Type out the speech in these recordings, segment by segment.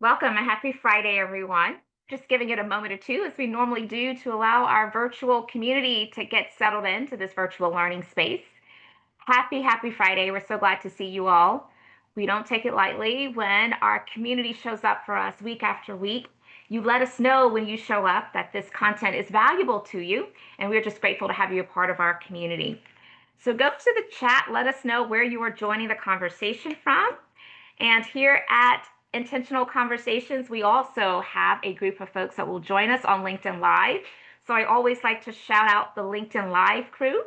Welcome and happy Friday, everyone. Just giving it a moment or two, as we normally do, to allow our virtual community to get settled into this virtual learning space. Happy Friday. We're so glad to see you all. We don't take it lightly when our community shows up for us week after week. You let us know when you show up that this content is valuable to you, and we're just grateful to have you a part of our community. So go to the chat, let us know where you are joining the conversation from. And here at Intentional Conversations, we also have a group of folks that will join us on LinkedIn Live. So I always like to shout out the LinkedIn Live crew.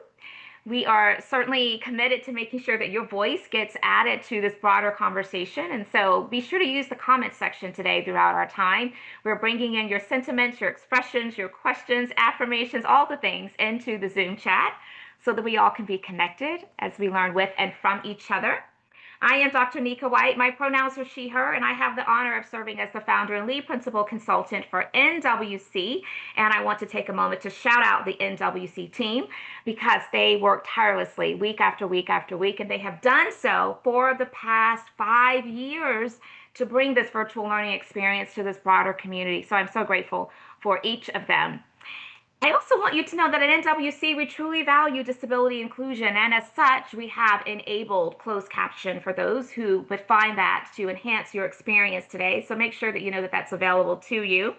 We are certainly committed to making sure that your voice gets added to this broader conversation. And so be sure to use the comment section today throughout our time. We're bringing in your sentiments, your expressions, your questions, affirmations, all the things into the Zoom chat so that we all can be connected as we learn with and from each other. I am Dr. Nika White. My pronouns are she, her, and I have the honor of serving as the founder and lead principal consultant for NWC. And I want to take a moment to shout out the NWC team because they work tirelessly week after week after week, and they have done so for the past 5 years to bring this virtual learning experience to this broader community. So I'm so grateful for each of them. I also want you to know that at NWC, we truly value disability inclusion, and as such, we have enabled closed caption for those who would find that to enhance your experience today. So make sure that you know that that's available to you.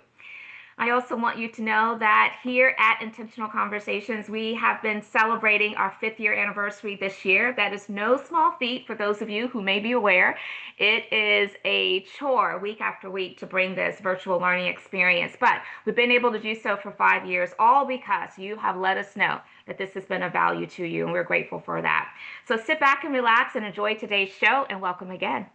I also want you to know that here at Intentional Conversations, we have been celebrating our 5th year anniversary this year. That is no small feat for those of you who may be aware. It is a chore week after week to bring this virtual learning experience, but we've been able to do so for 5 years, all because you have let us know that this has been of value to you, and we're grateful for that. So sit back and relax and enjoy today's show, and welcome again.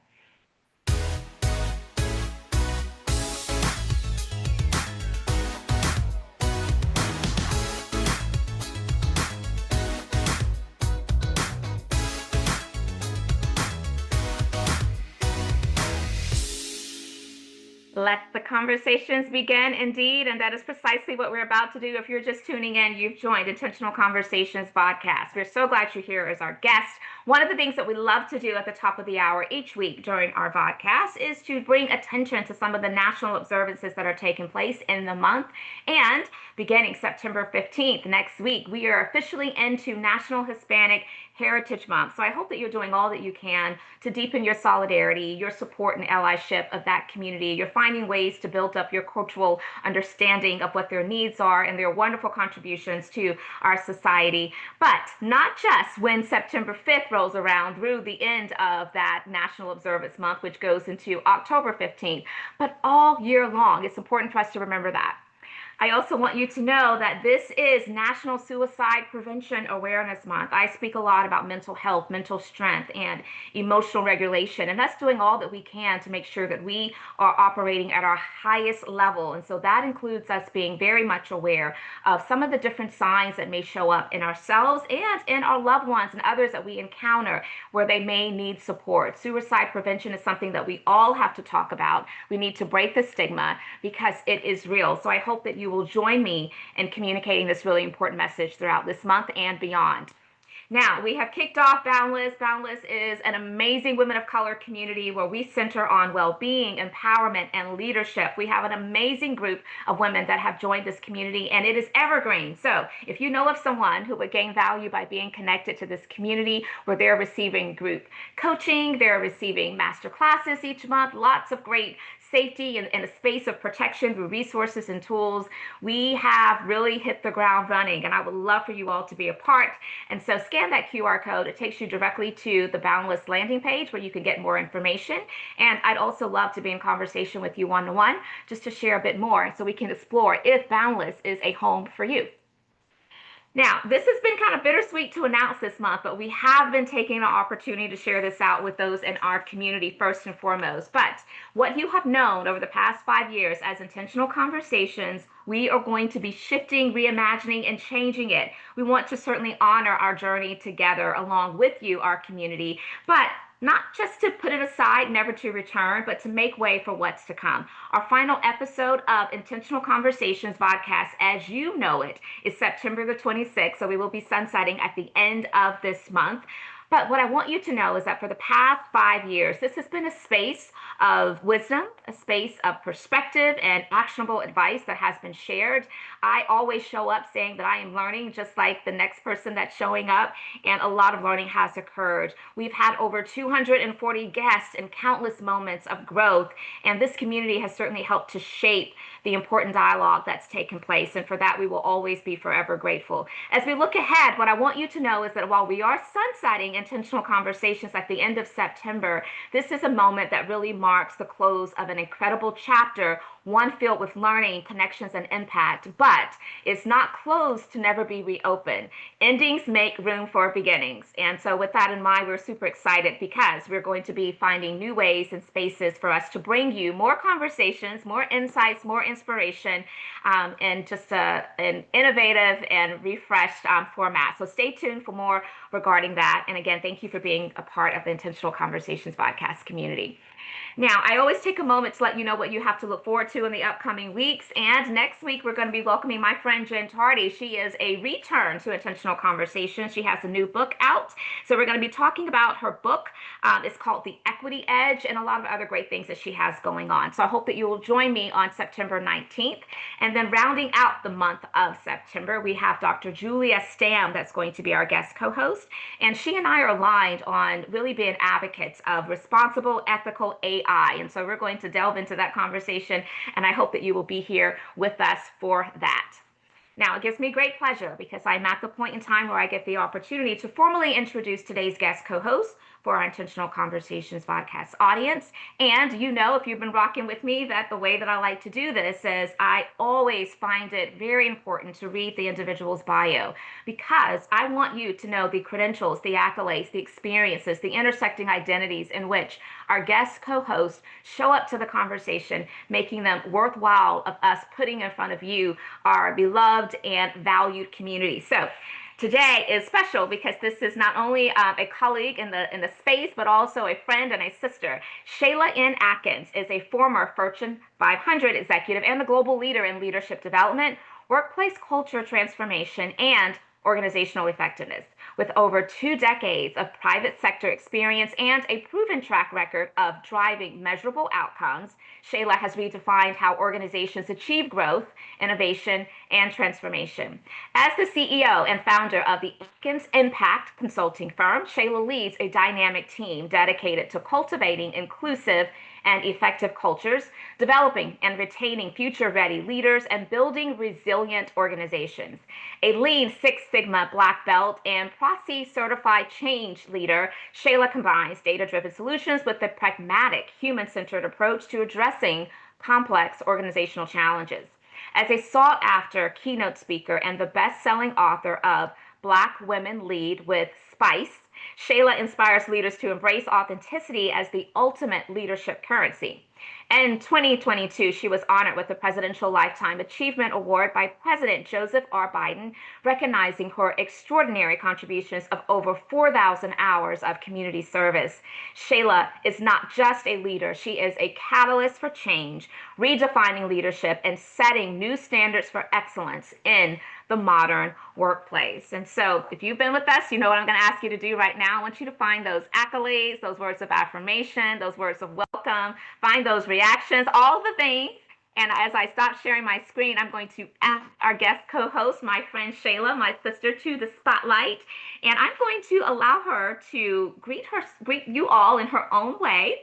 Let the conversations begin, indeed. And that is precisely what we're about to do. If you're just tuning in, you've joined Intentional Conversations podcast. We're so glad you're here as our guest. One of the things that we love to do at the top of the hour each week during our podcast is to bring attention to some of the national observances that are taking place in the month. And beginning September 15th, next week, we are officially into National Hispanic Heritage Month. So I hope that you're doing all that you can to deepen your solidarity, your support and allyship of that community. You're finding ways to build up your cultural understanding of what their needs are and their wonderful contributions to our society. But not just when September 5th rolls around through the end of that National Observance Month, which goes into October 15th, but all year long. It's important for us to remember that. I also want you to know that this is National Suicide Prevention Awareness Month. I speak a lot about mental health, mental strength, and emotional regulation, and that's doing all that we can to make sure that we are operating at our highest level. And so that includes us being very much aware of some of the different signs that may show up in ourselves and in our loved ones and others that we encounter where they may need support. Suicide prevention is something that we all have to talk about. We need to break the stigma because it is real. So I hope that you will join me in communicating this really important message throughout this month and beyond. Now, we have kicked off Boundless. Boundless is an amazing women of color community where we center on well-being, empowerment, and leadership. We have an amazing group of women that have joined this community, and it is evergreen. So if you know of someone who would gain value by being connected to this community where they're receiving group coaching, they're receiving master classes each month, lots of great safety and a space of protection through resources and tools, we have really hit the ground running, and I would love for you all to be a part. And so scan that QR code. It takes you directly to the Boundless landing page where you can get more information. And I'd also love to be in conversation with you one-to-one just to share a bit more so we can explore if Boundless is a home for you. Now, this has been kind of bittersweet to announce this month, but we have been taking the opportunity to share this out with those in our community first and foremost. But what you have known over the past 5 years as Intentional Conversations, we are going to be shifting, reimagining, and changing it. We want to certainly honor our journey together along with you, our community, but not just to put it aside, never to return, but to make way for what's to come. Our final episode of Intentional Conversations podcast, as you know it, is September the 26th, so we will be sunsetting at the end of this month. But what I want you to know is that for the past 5 years, this has been a space of wisdom, a space of perspective and actionable advice that has been shared. I always show up saying that I am learning just like the next person that's showing up, and a lot of learning has occurred. We've had over 240 guests and countless moments of growth, and this community has certainly helped to shape the important dialogue that's taken place. And for that, we will always be forever grateful. As we look ahead, what I want you to know is that while we are sunsetting intentional conversations at the end of September, this is a moment that really marks the close of an incredible chapter, one filled with learning, connections, and impact, but it's not closed to never be reopened. Endings make room for beginnings. And so, with that in mind, we're super excited because we're going to be finding new ways and spaces for us to bring you more conversations, more insights, more inspiration, and just an innovative and refreshed format. So, stay tuned for more regarding that. And again, thank you for being a part of the Intentional Conversations podcast community. Now, I always take a moment to let you know what you have to look forward to in the upcoming weeks. And next week, we're going to be welcoming my friend Jen Tardy. She is a return to Intentional Conversations. She has a new book out. So we're going to be talking about her book. It's called The Equity Edge, and a lot of other great things that she has going on. So I hope that you will join me on September 19th. And then rounding out the month of September, we have Dr. Julia Stam that's going to be our guest co-host. And she and I are aligned on really being advocates of responsible, ethical AI. And so we're going to delve into that conversation, and I hope that you will be here with us for that. Now, it gives me great pleasure because I'm at the point in time where I get the opportunity to formally introduce today's guest co-host for our Intentional Conversations podcast audience. And you know, if you've been rocking with me, that the way that I like to do this is I always find it very important to read the individual's bio, because I want you to know the credentials, the accolades, the experiences, the intersecting identities in which our guest co-hosts show up to the conversation, making them worthwhile of us putting in front of you, our beloved and valued community. So today is special because this is not only a colleague in the space, but also a friend and a sister. Shayla N. Atkins is a former Fortune 500 executive and the global leader in leadership development, workplace culture transformation, and organizational effectiveness. With over 2 decades of private sector experience and a proven track record of driving measurable outcomes, Shayla has redefined how organizations achieve growth, innovation, and transformation. As the CEO and founder of the Atkins Impact consulting firm, Shayla leads a dynamic team dedicated to cultivating inclusive and effective cultures, developing and retaining future-ready leaders, and building resilient organizations. A Lean Six Sigma Black Belt and PROSI certified change leader, Shayla combines data-driven solutions with a pragmatic, human-centered approach to addressing complex organizational challenges. As a sought-after keynote speaker and the best-selling author of Black Women Lead with Spice, Shayla inspires leaders to embrace authenticity as the ultimate leadership currency. In 2022, she was honored with the Presidential Lifetime Achievement Award by President Joseph R. Biden, recognizing her extraordinary contributions of over 4,000 hours of community service. Shayla is not just a leader, she is a catalyst for change, redefining leadership and setting new standards for excellence in the modern workplace. And so if you've been with us, you know what I'm going to ask you to do right now. I want you to find those accolades, those words of affirmation, those words of welcome, find those reactions, all the things. And as I stop sharing my screen, I'm going to ask our guest co-host, my friend Shayla, my sister, to the spotlight. And I'm going to allow her to greet you all in her own way,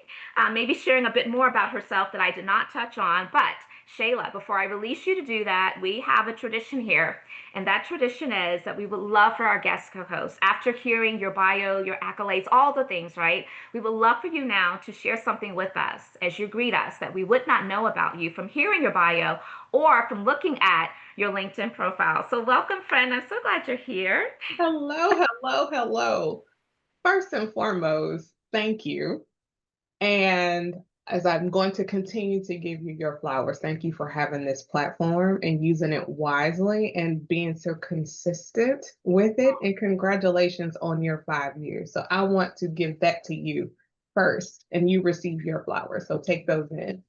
maybe sharing a bit more about herself that I did not touch on. But Shayla, before I release you to do that, we have a tradition here. And that tradition is that we would love for our guest co-hosts, after hearing your bio, your accolades, all the things, right? We would love for you now to share something with us as you greet us that we would not know about you from hearing your bio or from looking at your LinkedIn profile. So welcome, friend. I'm so glad you're here. Hello, hello, hello. First and foremost, thank you. And as I'm going to continue to give you your flowers, thank you for having this platform and using it wisely and being so consistent with it. And congratulations on your 5 years. So I want to give that to you first, and you receive your flowers. So take those in.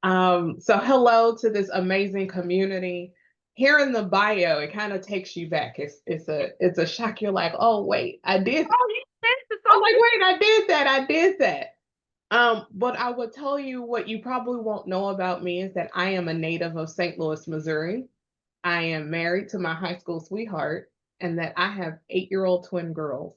So hello to this amazing community. Hearing the bio, it kind of takes you back. It's a shock. You're like, oh wait, I did. I'm like, wait, I did that. But I will tell you what you probably won't know about me is that I am a native of St. Louis, Missouri. I am married to my high school sweetheart, and that I have 8-year-old twin girls.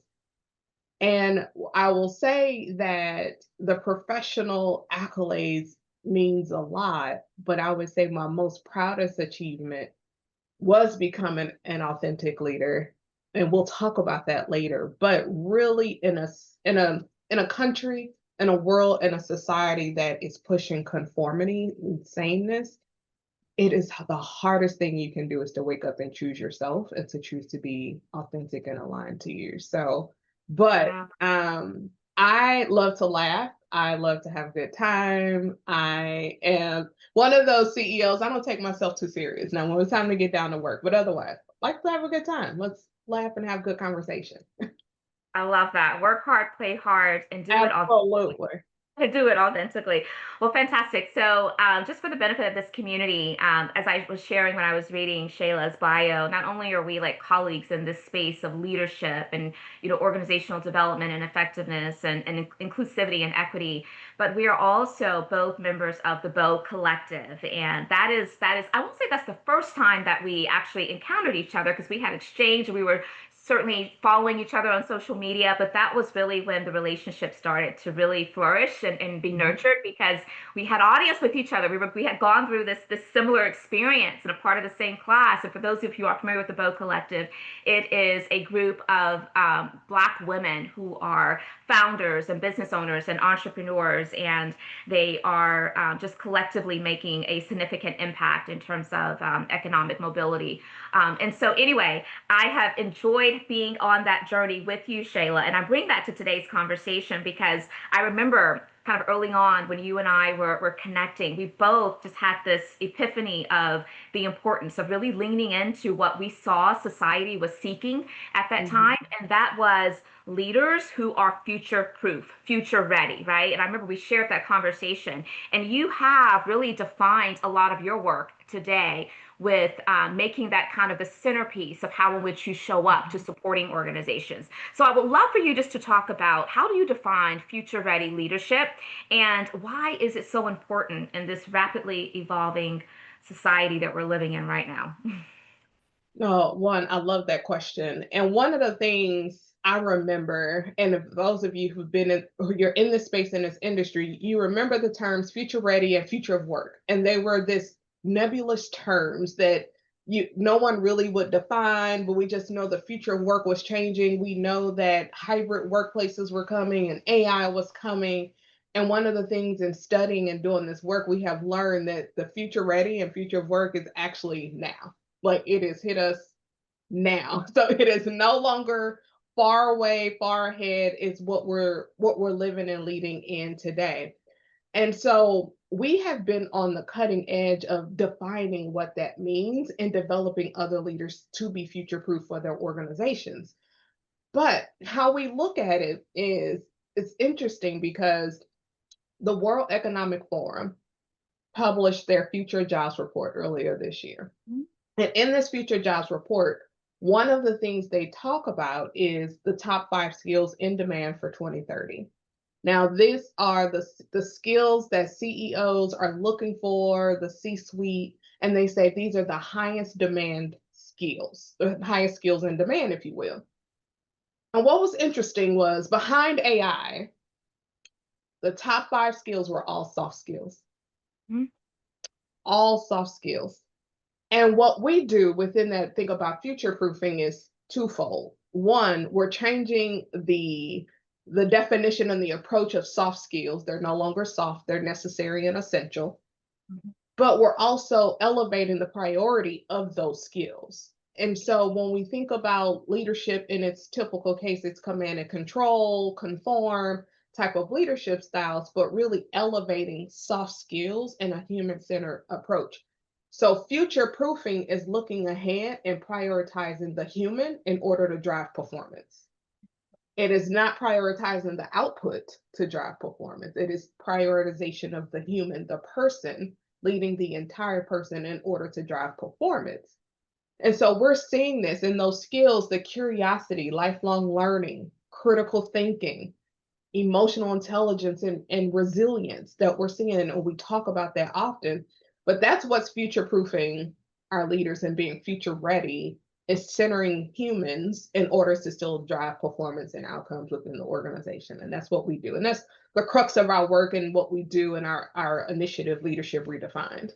And I will say that the professional accolades means a lot, but I would say my most proudest achievement was becoming an authentic leader. And we'll talk about that later. But really in a country, in a world, in a society that is pushing conformity and sameness, it is the hardest thing you can do is to wake up and choose yourself and to choose to be authentic and aligned to you. So, but Yeah. I love to laugh. I love to have a good time. I am one of those CEOs. I don't take myself too serious now when it's time to get down to work, but otherwise, like to have a good time. Let's laugh and have good conversation. I love that. Work hard, play hard, and do it all. Absolutely. To do it authentically. Well, fantastic. So, just for the benefit of this community, as I was sharing when I was reading Shayla's bio, not only are we like colleagues in this space of leadership and organizational development and effectiveness and inclusivity and equity, but we are also both members of the Bow Collective, and that is I won't say that's the first time that we actually encountered each other because we had exchange. We were certainly following each other on social media, but that was really when the relationship started to really flourish and be Mhm. nurtured because we had audience with each other. We had gone through this similar experience and a part of the same class. And for those of you who are familiar with the Bow Collective, it is a group of Black women who are founders and business owners and entrepreneurs, and they are just collectively making a significant impact in terms of economic mobility. And so, anyway, I have enjoyed being on that journey with you, Shayla. And I bring that to today's conversation because I remember kind of early on when you and I were connecting, we both just had this epiphany of the importance of really leaning into what we saw society was seeking at that Mhm. time. And that was leaders who are future proof, future ready, right? And I remember we shared that conversation. And you have really defined a lot of your work today with making that kind of the centerpiece of how in which you show up to supporting organizations. So I would love for you just to talk about how do you define future ready leadership and why is it so important in this rapidly evolving society that we're living in right now? No, one, I love that question. And one of the things I remember, and if those of you who you're in this space in this industry, you remember the terms future ready and future of work. And they were this nebulous terms that no one really would define, but we just know the future of work was changing. We know that hybrid workplaces were coming and AI was coming. And one of the things in studying and doing this work, we have learned that the future ready and future of work is actually now, like it has hit us now. So it is no longer far away, far ahead. It's what we're living and leading in today. And so we have been on the cutting edge of defining what that means and developing other leaders to be future proof for their organizations. But how we look at it is it's interesting because the World Economic Forum published their future jobs report earlier this year. And in this future jobs report, one of the things they talk about is the top 5 skills in demand for 2030. Now, these are the skills that CEOs are looking for, the C suite, and they say these are the highest demand skills, the highest skills in demand, if you will. And what was interesting was behind AI, the top 5 skills were all soft skills, Mhm. all soft skills. And what we do within that think about future proofing is twofold. One, we're changing the definition and the approach of soft skills. They're no longer soft, they're necessary and essential. Mhm. But we're also elevating the priority of those skills. And so when we think about leadership in its typical case, it's command and control, conform type of leadership styles, but really elevating soft skills and a human centered approach. So future proofing is looking ahead and prioritizing the human in order to drive performance. It is not prioritizing the output to drive performance. It is prioritization of the human, the person, leading the entire person in order to drive performance. And so we're seeing this in those skills, the curiosity, lifelong learning, critical thinking, emotional intelligence, and resilience that we're seeing, and we talk about that often. But that's what's future proofing our leaders and being future ready, is centering humans in order to still drive performance and outcomes within the organization. And that's what we do. And that's the crux of our work and what we do in our initiative, Leadership Redefined.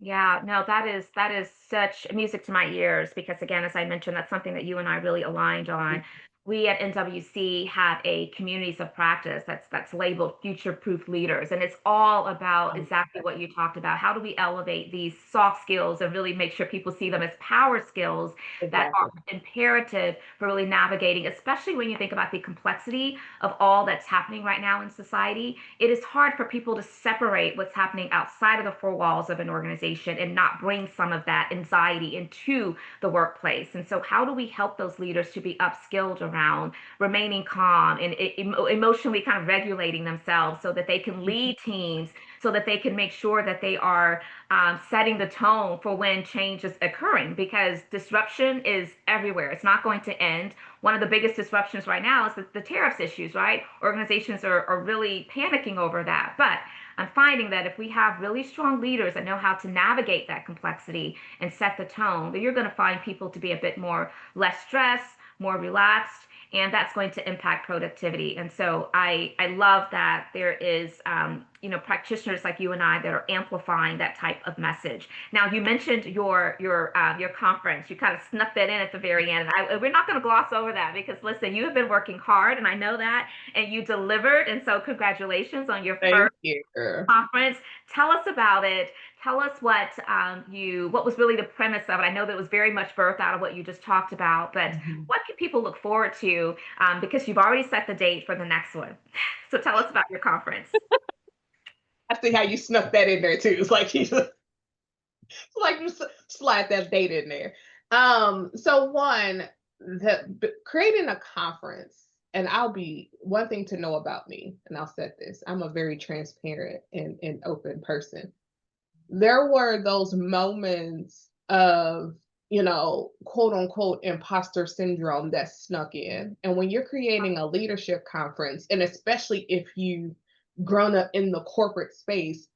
Yeah, no, that is such music to my ears because again, as I mentioned, that's something that you and I really aligned on. We at NWC have a communities of practice that's labeled future proof leaders. And it's all about exactly what you talked about. How do we elevate these soft skills and really make sure people see them as power skills that Exactly. are imperative for really navigating, especially when you think about the complexity of all that's happening right now in society. It is hard for people to separate what's happening outside of the four walls of an organization and not bring some of that anxiety into the workplace. And so, how do we help those leaders to be upskilled around remaining calm and emotionally kind of regulating themselves so that they can lead teams, so that they can make sure that they are setting the tone for when change is occurring? Because disruption is everywhere. It's not going to end. One of the biggest disruptions right now is the tariffs issues, right? Organizations are really panicking over that. But I'm finding that if we have really strong leaders that know how to navigate that complexity and set the tone, that you're going to find people to be a bit more less stressed, more relaxed, and that's going to impact productivity. And so I love that there is practitioners like you and I that are amplifying that type of message. Now you mentioned your conference. You kind of snuck that in at the very end. And we're not going to gloss over that because listen, you have been working hard, and I know that, and you delivered. And so congratulations on your Thank first you. conference. Tell us about it. Tell us what was really the premise of it. I know that it was very much birthed out of what you just talked about, but Mhm. what can people look forward to? Because you've already set the date for the next one. So tell us about your conference. I see how you snuck that in there too. It's like like you slide that date in there. So one, creating a conference, and I'll be one thing to know about me, and I'll set this. I'm a very transparent and open person. There were those moments of, quote unquote imposter syndrome that snuck in. And when you're creating a leadership conference, and especially if you've grown up in the corporate space,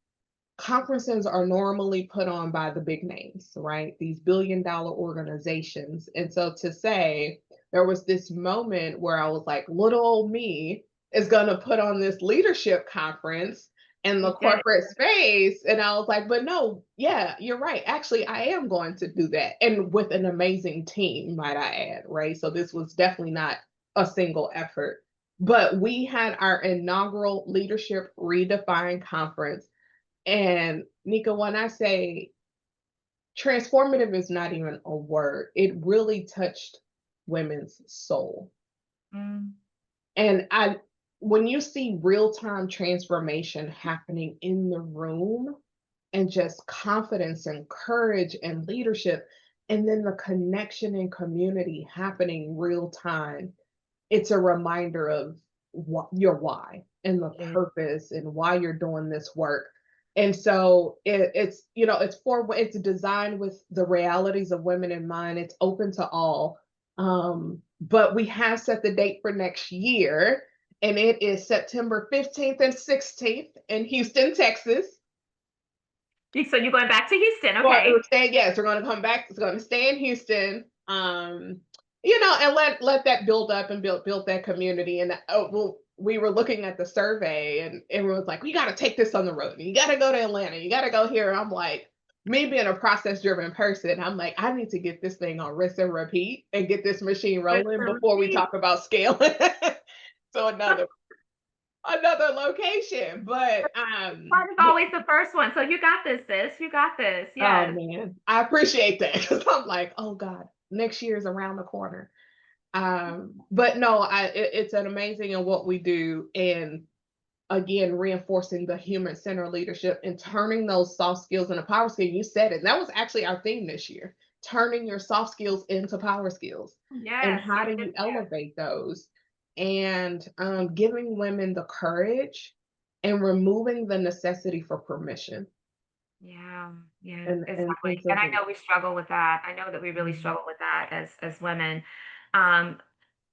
conferences are normally put on by the big names, right? These billion-dollar organizations. And so to say, there was this moment where I was like, little old me is going to put on this leadership conference in You the did it. corporate space. And I was like, but no, yeah, you're right. Actually, I am going to do that. And with an amazing team, might I add, right? So this was definitely not a single effort. But we had our inaugural Leadership Redefined conference, and Nika, when I say transformative is not even a word, it really touched women's soul. Mm, And when you see real time transformation happening in the room, and just confidence and courage and leadership, and then the connection and community happening real time, it's a reminder of what your why and the yeah. purpose and why you're doing this work. And so it's designed with the realities of women in mind. It's open to all. But we have set the date for next year, and it is September 15th and 16th in Houston, Texas. So you're going back to Houston, Well, it okay? was staying, yes, we're gonna come back. It's gonna stay in Houston. And let that build up and build that community. And well, we were looking at the survey, and everyone's like, "We got to take this on the road. You got to go to Atlanta. You got to go here." And I'm like, me being a process driven person, I'm like, I need to get this thing on rinse and repeat and get this machine Rinse rolling and before we repeat. talk about scaling. So another location, but Part is always the first one. So you got this, sis. You got this. oh Yes. man, I appreciate that because I'm like, oh God, next year is around the corner. But no, it's an amazing in what we do, and again, reinforcing the human-centered leadership and turning those soft skills into power skills. You said it. And that was actually our theme this year: turning your soft skills into power skills. And Yes. how Yes. do Yes. you Yes. elevate those? And giving women the courage and removing the necessity for permission. Yeah, yeah, And exactly. to And I lead. know we struggle with that. I know that we really Mhm. struggle with that as women. Um,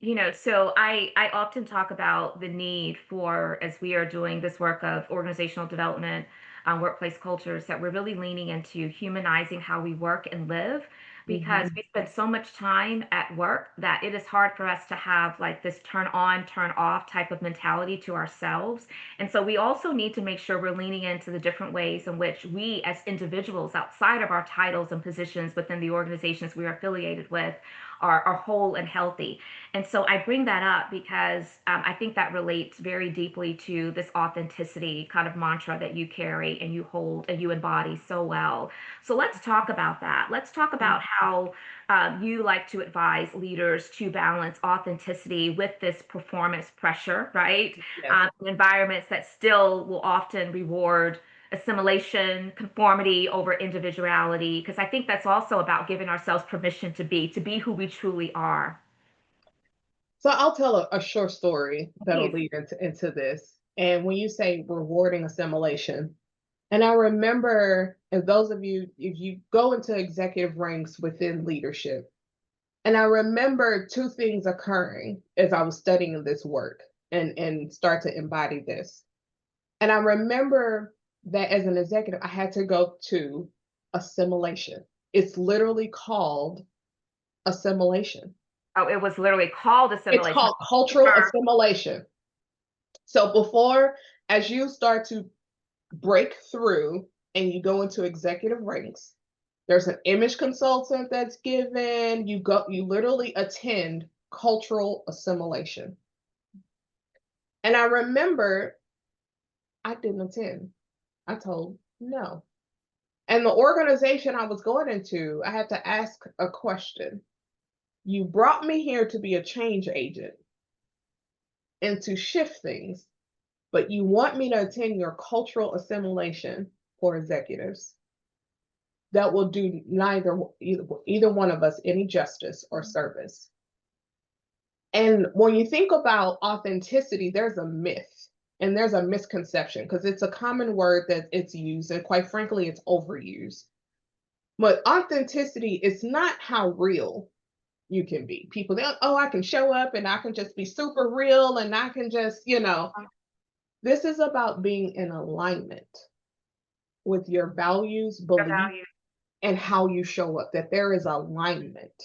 So I often talk about the need for, as we are doing this work of organizational development, workplace cultures, that we're really leaning into humanizing how we work and live, because Mhm. we spend so much time at work that it is hard for us to have like this turn on, turn off type of mentality to ourselves. And so we also need to make sure we're leaning into the different ways in which we, as individuals outside of our titles and positions within the organizations we are affiliated with, are whole and healthy. And so I bring that up because I think that relates very deeply to this authenticity kind of mantra that you carry and you hold and you embody so well. So let's talk about that. Let's talk about how you like to advise leaders to balance authenticity with this performance pressure, right? Yes. Environments that still will often reward assimilation, conformity over individuality, because I think that's also about giving ourselves permission to be who we truly are. So I'll tell a short story that'll Please. lead into this. And when you say rewarding assimilation, and I remember, and those of you, if you go into executive ranks within leadership, and I remember two things occurring as I was studying this work and start to embody this. And I remember that as an executive, I had to go to assimilation. It's literally called assimilation. Oh, it was literally called It's assimilation. called cultural assimilation. So before, as you start to break through and you go into executive ranks, there's an image consultant that's given. You literally attend cultural assimilation. And I remember I didn't attend. I told no. And the organization I was going into, I had to ask a question. You brought me here to be a change agent and to shift things, but you want me to attend your cultural assimilation for executives that will do either one of us any justice or service. And when you think about authenticity, there's a myth and there's a misconception because it's a common word that it's used, and quite frankly, it's overused. But authenticity is not how real you can be. People, they oh, I can show up and I can just be super real and I can just, this is about being in alignment with your values, The beliefs, value. and how you show up, that there is alignment.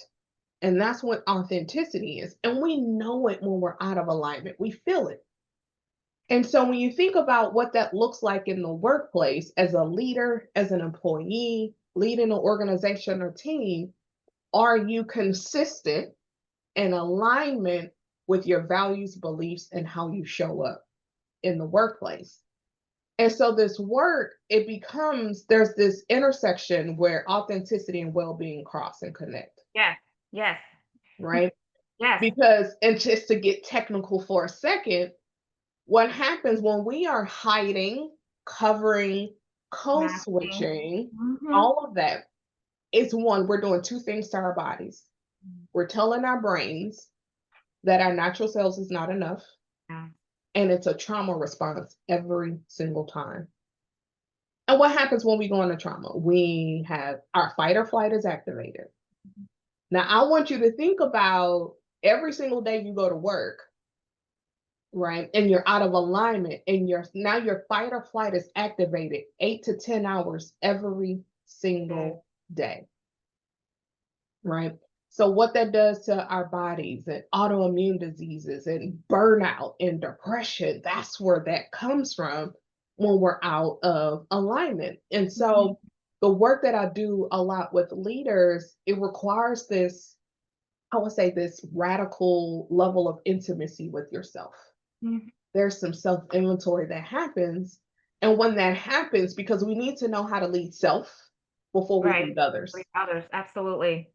And that's what authenticity is. And we know it when we're out of alignment, we feel it. And so when you think about what that looks like in the workplace as a leader, as an employee, leading an organization or team, are you consistent in alignment with your values, beliefs, and how you show up in the workplace? And so this work, it becomes there's this intersection where authenticity and well-being cross and connect, Yes. Yes. right? Yes. Because, and just to get technical for a second, what happens when we are hiding, covering, code Masking. switching, Hmm. all of that, is one, we're doing two things to our bodies. We're telling our brains that our natural selves is not enough, Yeah. and it's a trauma response every single time. And what happens when we go into trauma? We have our fight or flight is activated. Now, I want you to think about every single day you go to work, right? And you're out of alignment, and your fight or flight is activated 8 to 10 hours every Yes. single day, right? So what that does to our bodies and autoimmune diseases and burnout and depression, that's where that comes from when we're out of alignment. And Mhm. so the work that I do a lot with leaders, it requires this, I would say, this radical level of intimacy with yourself. Mhm. There's some self inventory that happens. And when that happens, because we need to know how to lead self before we Right. lead others. With others. Absolutely.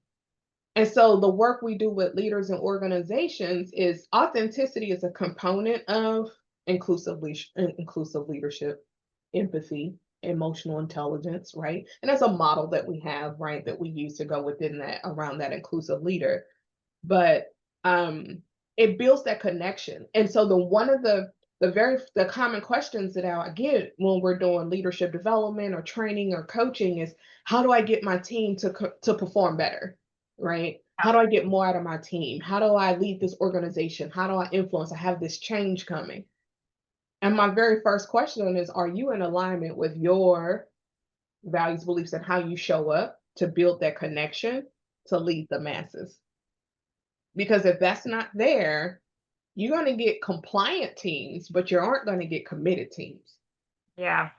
And so the work we do with leaders and organizations is authenticity is a component of inclusive leadership, empathy, emotional intelligence, right? And that's a model that we have, right, that we use to go within that around that inclusive leader. But um it builds that connection. And so one of the common questions that I get when we're doing leadership development or training or coaching is how do I get my team to perform better, right? How do I get more out of my team? How do I lead this organization? How do I influence? I have this change coming. And my very first question is, are you in alignment with your values, beliefs, and how you show up to build that connection to lead the masses? Because if that's not there, you're going to get compliant teams, but you aren't going to get committed teams. Yeah.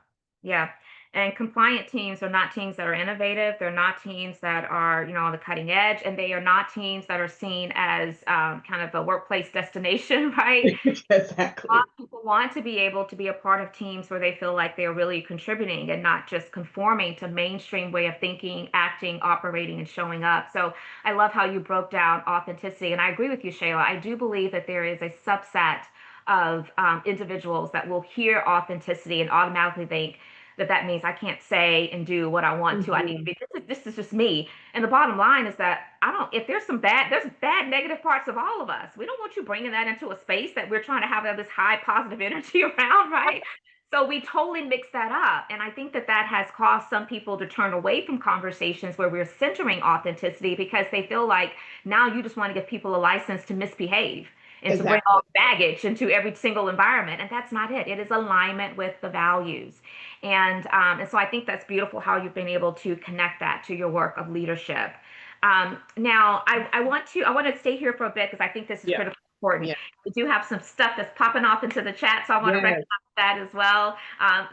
Yeah. And compliant teams are not teams that are innovative. They're not teams that are, on the cutting edge, and they are not teams that are seen as kind of a workplace destination, right? A lot Exactly. of people want to be able to be a part of teams where they feel like they're really contributing and not just conforming to mainstream way of thinking, acting, operating, and showing up. So I love how you broke down authenticity. And I agree with you, Shayla. I do believe that there is a subset of individuals that will hear authenticity and automatically think that that means I can't say and do what I want to. I need to Mhm. be, this is just me. And the bottom line is that I don't, if there's bad negative parts of all of us. We don't want you bringing that into a space that we're trying to have this high positive energy around, right? So we totally mix that up. And I think that that has caused some people to turn away from conversations where we're centering authenticity because they feel like now you just want to give people a license to misbehave and to bring Exactly. all baggage into every single environment. And that's not it. It is alignment with the values. And so I think that's beautiful how you've been able to connect that to your work of leadership. Now, I want to stay here for a bit because I think this is Yeah. critically important. Yeah. We do have some stuff that's popping off into the chat, so I want to recognize Yes. that as well.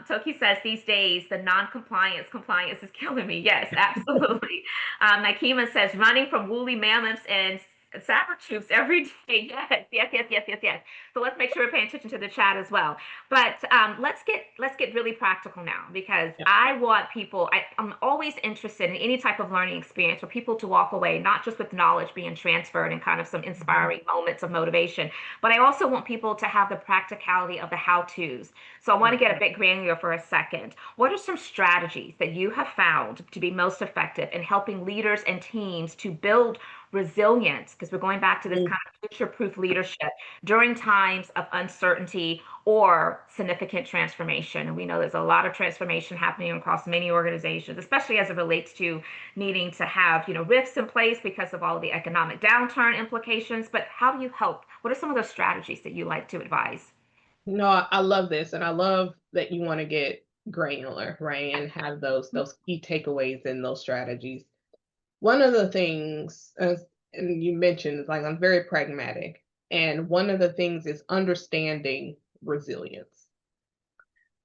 Toki says these days the non-compliance compliance is killing me. Yes, absolutely. Nakima says running from woolly mammoths and saber tubes every day. Yes, yes, yes, yes, yes, yes. So let's make sure we're paying attention to the chat as well. But let's get really practical now because Yeah. I want people. I'm always interested in any type of learning experience for people to walk away not just with knowledge being transferred and kind of some Mhm. inspiring moments of motivation, but I also want people to have the practicality of the how-tos. So I want to Mhm. get a bit granular for a second. What are some strategies that you have found to be most effective in helping leaders and teams to build resilience? Because we're going back to this kind of future-proof leadership during times of uncertainty or significant transformation. And we know there's a lot of transformation happening across many organizations, especially as it relates to needing to have, rifts in place because of all of the economic downturn implications. But how do you help? What are some of those strategies that you like to advise? No, I love this, and I love that you want to get granular, right, and have those key takeaways and those strategies. One of the things, and you mentioned, is like I'm very pragmatic, and one of the things is understanding resilience.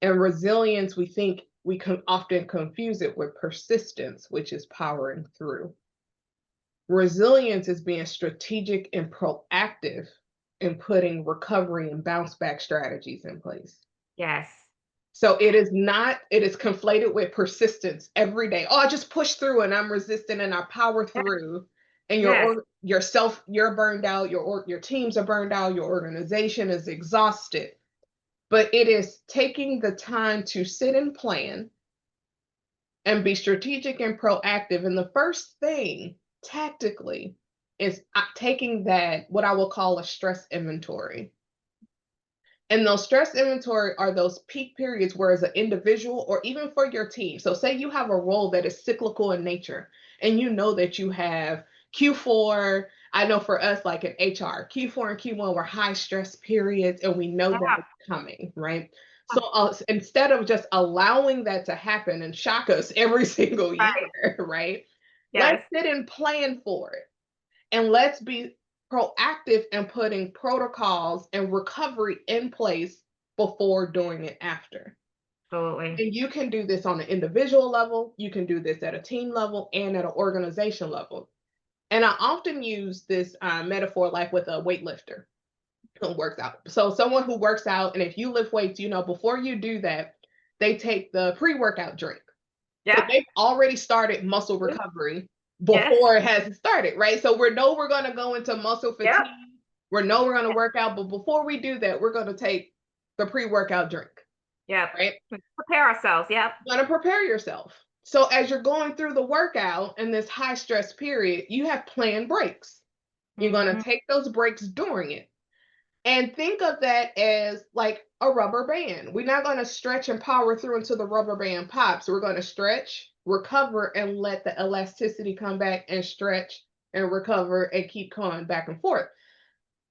And resilience, we think we can often confuse it with persistence, which is powering through. Resilience is being strategic and proactive in putting recovery and bounce back strategies in place. Yes. So it is not, it is conflated with persistence every day. Oh, I just push through and I'm resistant and I power Yes. through. And Yes. you're burned out, your teams are burned out, your organization is exhausted. But it is taking the time to sit and plan and be strategic and proactive. And the first thing tactically is taking that, what I will call a stress inventory. And those stress inventory are those peak periods where, as an individual or even for your team, so say you have a role that is cyclical in nature and you know that you have Q4. I know for us, like in HR, Q4 and Q1 were high stress periods and we know that Yeah. it's coming, right? So instead of just allowing that to happen and shock us every single Right. year, right? Let's Yes. sit and plan for it. And let's be proactive in putting protocols and recovery in place before, during, and after. Absolutely. And you can do this on an individual level, you can do this at a team level, and at an organization level. And I often use this metaphor like with a weightlifter who works out. So, someone who works out, and if you lift weights, before you do that, they take the pre workout drink. So Yeah. they've already started muscle recovery Yes. before it has started, right? So we know we're going to go into muscle Yep. fatigue. We know we're going to work out, but before we do that, we're going to take the pre-workout drink, Yep. right? Prepare ourselves. Yep. You got to prepare yourself. So as you're going through the workout in this high stress period, you have planned breaks. You're going to Mhm. take those breaks during it. And think of that as like a rubber band. We're not going to stretch and power through until the rubber band pops. We're going to stretch, recover, and let the elasticity come back and stretch and recover and keep going back and forth.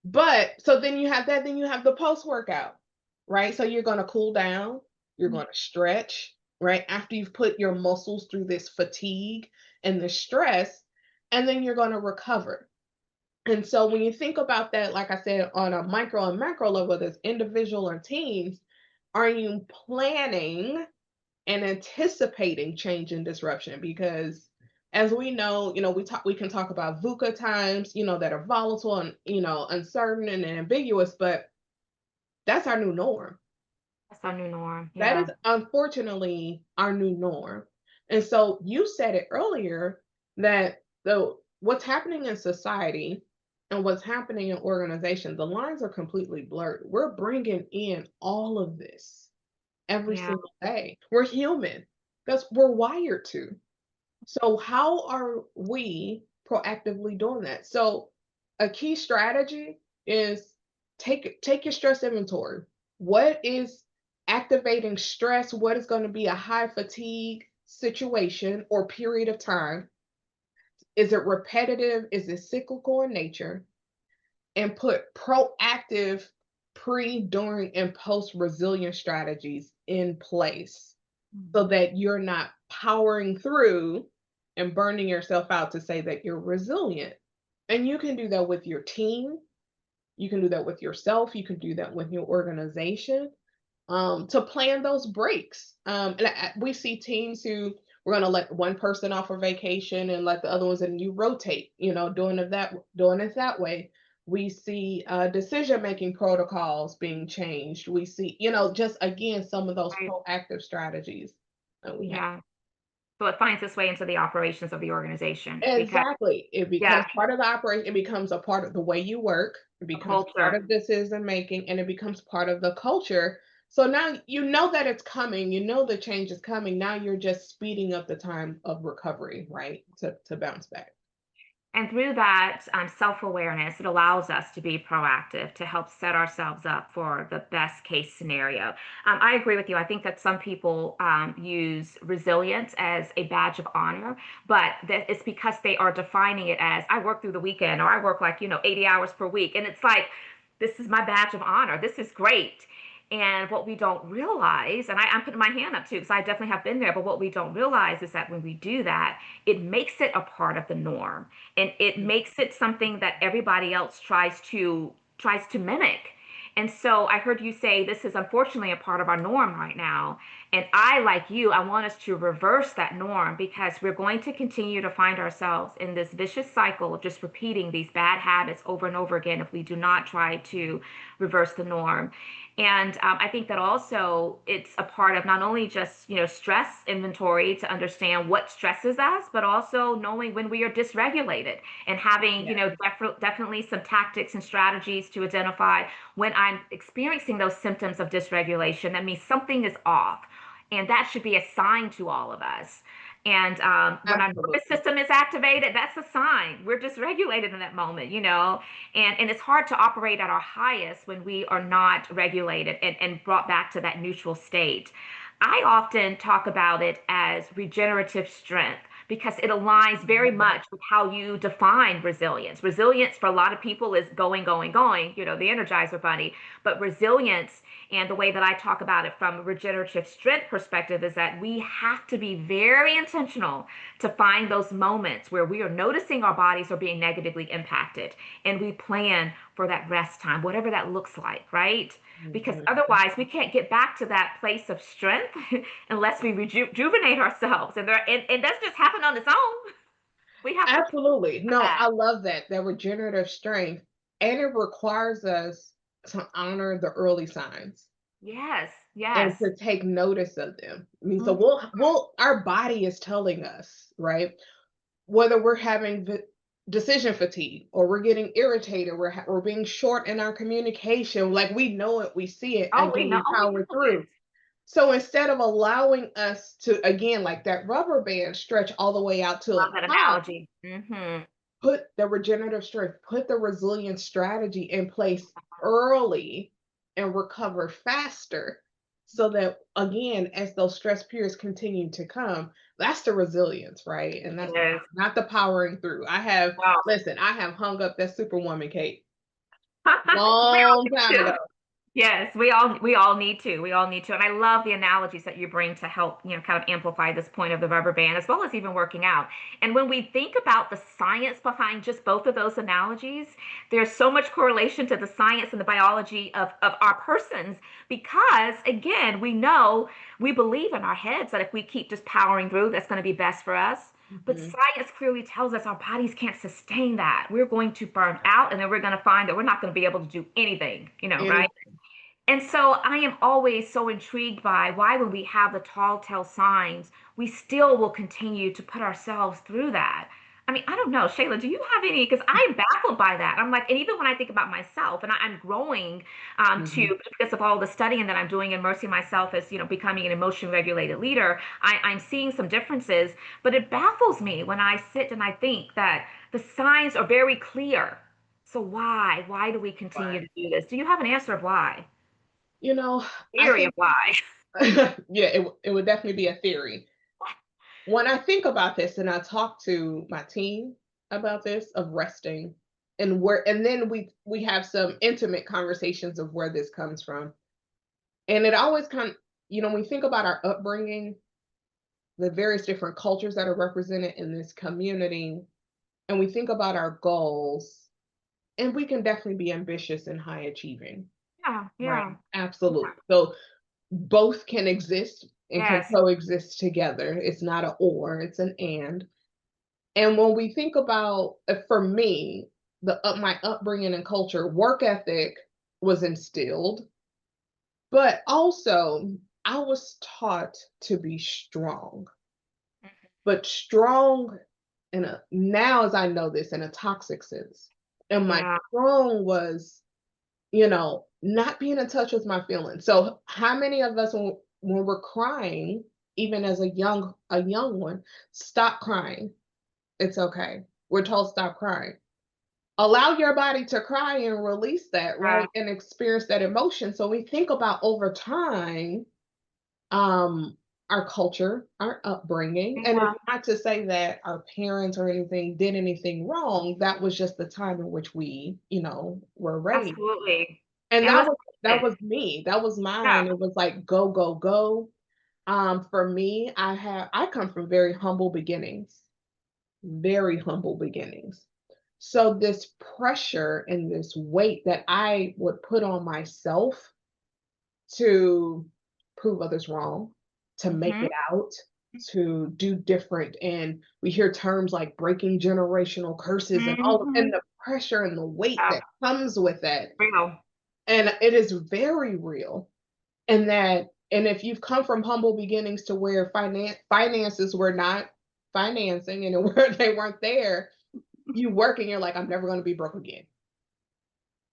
But so then you have that, then you have the post workout, right? So you're going to cool down, you're going to stretch, right? After you've put your muscles through this fatigue and the stress, and then you're going to recover. And so when you think about that, like I said, on a micro and macro level, whether it's individual or teams, are you planning and anticipating change and disruption? Because as we know, we can talk about VUCA times, that are volatile and, uncertain and ambiguous, but that's our new norm. That's our new norm. That Yeah. is unfortunately our new norm. And so you said it earlier that the what's happening in society and what's happening in organizations, the lines are completely blurred. We're bringing in all of this every Yeah. single day. We're human. We're wired to. So how are we proactively doing that? So a key strategy is take your stress inventory. What is activating stress? What is going to be a high fatigue situation or period of time? Is it repetitive? Is it cyclical in nature? And put proactive pre, during, and post resilience strategies in place so Mhm. that you're not powering through and burning yourself out to say that you're resilient. And you can do that with your team, you can do that with yourself, you can do that with your organization, to plan those breaks. We see teams who we're going to let one person off for vacation and let the other ones, and you rotate, doing it that way. We see decision making protocols being changed. We see, just again, some of those Right. proactive strategies that we have. Yeah. So it finds its way into the operations of the organization because, Exactly. It yeah, becomes part of the operation. It becomes a part of the way you work. It a becomes part culture. of decision making, and it becomes part of the culture. So now you know that it's coming. You know the change is coming. Now you're just speeding up the time of recovery, right? To bounce back. And through that self awareness, it allows us to be proactive to help set ourselves up for the best case scenario. I agree with you. I think that some people use resilience as a badge of honor, but that it's because they are defining it as I work through the weekend or I work like, 80 hours per week. And it's like, this is my badge of honor. This is great. And what we don't realize, and I'm putting my hand up too, because I definitely have been there, but what we don't realize is that when we do that, it makes it a part of the norm and it makes it something that everybody else tries to mimic. And so I heard you say this is unfortunately a part of our norm right now. And I, like you, I want us to reverse that norm because we're going to continue to find ourselves in this vicious cycle of just repeating these bad habits over and over again if we do not try to reverse the norm. And I think that also it's a part of not only just stress inventory to understand what stresses us, but also knowing when we are dysregulated and having Yeah, definitely some tactics and strategies to identify when I'm experiencing those symptoms of dysregulation. That means something is off, and that should be a sign to all of us. And when our nervous absolutely. system is activated, that's a sign we're dysregulated in that moment. And it's hard to operate at our highest when we are not regulated and brought back to that neutral state. I often talk about it as regenerative strength because it aligns very much with how you define resilience. Resilience for a lot of people is going, going, going, the Energizer Bunny. But resilience and the way that I talk about it from a regenerative strength perspective is that we have to be very intentional to find those moments where we are noticing our bodies are being negatively impacted and we plan for that rest time, whatever that looks like, right? Because Mhm. otherwise we can't get back to that place of strength unless we rejuvenate ourselves. And that's just happened on its own. We have to plan Absolutely. for No, that. I love that regenerative strength, and it requires us to honor the early signs Yes, and yes. to take notice of them. I mean, so Mhm. our body is telling us, right? Whether we're having decision fatigue or we're getting irritated, we're being short in our communication, like we know it, we see it, Oh, we again, know. we Oh, we power know through. it. So instead of allowing us to, again, like that rubber band stretch all the way out to Love the that top, analogy. put the regenerative strength, put the resilience strategy in place early and recover faster so that again, as those stress periods continue to come, that's the resilience, right? And that's Yes. not the powering through. I have, Wow. listen, I have hung up that superwoman cape We all long time need ago. to. Yes, we all need to. We all need to. And I love the analogies that you bring to help, kind of amplify this point of the rubber band as well as even working out. And when we think about the science behind just both of those analogies, there's so much correlation to the science and the biology of our persons because again, we believe in our heads that if we keep just powering through, that's going to be best for us. But Mhm. science clearly tells us our bodies can't sustain that. We're going to burn out and then we're going to find that we're not going to be able to do anything, right? Any And so I am always so intrigued by why, when we have the tall tale signs, we still will continue to put ourselves through that. I mean, I don't know, Shayla, do you have any? Because I'm baffled by that. I'm like, and even when I think about myself, and I'm growing Mhm. to because of all the studying that I'm doing, immersing myself as becoming an emotion regulated leader, I'm seeing some differences. But it baffles me when I sit and I think that the signs are very clear. So why? Why do we continue Right. to do this? Do you have an answer of why? You know, I Theory of think why. yeah, it would definitely be a theory. When I think about this and I talk to my team about this of resting and then we have some intimate conversations of where this comes from. And it always when we think about our upbringing, the various different cultures that are represented in this community, and we think about our goals, and we can definitely be ambitious and high achieving, Yeah, right? yeah, Absolutely. So both can exist and can yes. coexist together. It's not an or, it's an and. And when we think about, for me, my upbringing and culture, work ethic was instilled, but also I was taught to be strong, Mhm. but strong now as I know this in a toxic sense. And my Yeah, strong was, not being in touch with my feelings. So how many of us when we're crying, even as a young one, stop crying. It's okay. We're told stop crying. Allow your body to cry and release that, yeah, right? And experience that emotion. So we think about over time, um, our culture, our upbringing, and yeah, it's not to say that our parents or anything did anything wrong. That was just the time in which we, were raised. absolutely. And And that let's was face that it. was me. That was Yeah. mine. It was like go, go, go. For me, I come from very humble beginnings, very humble beginnings. So this pressure and this weight that I would put on myself to prove others wrong, to make Hmm. it out, to do different. And we hear terms like breaking generational curses and Hmm. the pressure and the weight Yeah, that comes with that. real. And it is very real. And if you've come from humble beginnings to where finances were not financing and where they weren't there, you work and you're like, I'm never going to be broke again.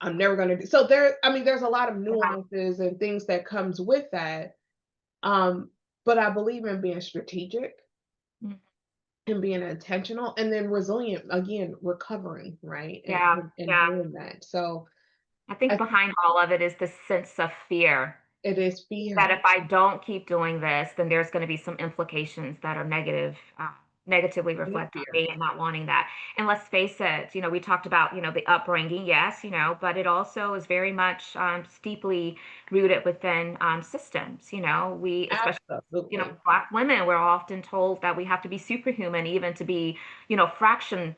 I'm never going to do so there's a lot of Yeah. nuances and things that comes with that. Um, but I believe in being strategic Mhm. and being intentional and then resilient, again, recovering, right? And Yeah, and, and yeah. doing that. So I think I, behind all of it is this sense of fear it is that fear. if I don't keep doing this, then there's going to be some implications that are negatively It is reflect on fear. me and not wanting that. And let's face it, we talked about, the upbringing, yes, but it also is very much steeply rooted within systems. We, especially, Absolutely. Black women, we're often told that we have to be superhuman even to be, fraction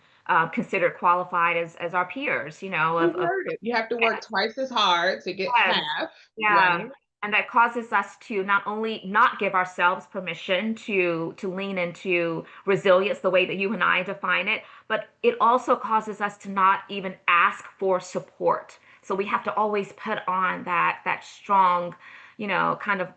considered qualified as our peers, You heard it. You have to work twice as hard to get yes. half, Yeah. right? And that causes us to not only not give ourselves permission to lean into resilience the way that you and I define it, but it also causes us to not even ask for support. So we have to always put on that strong, kind of,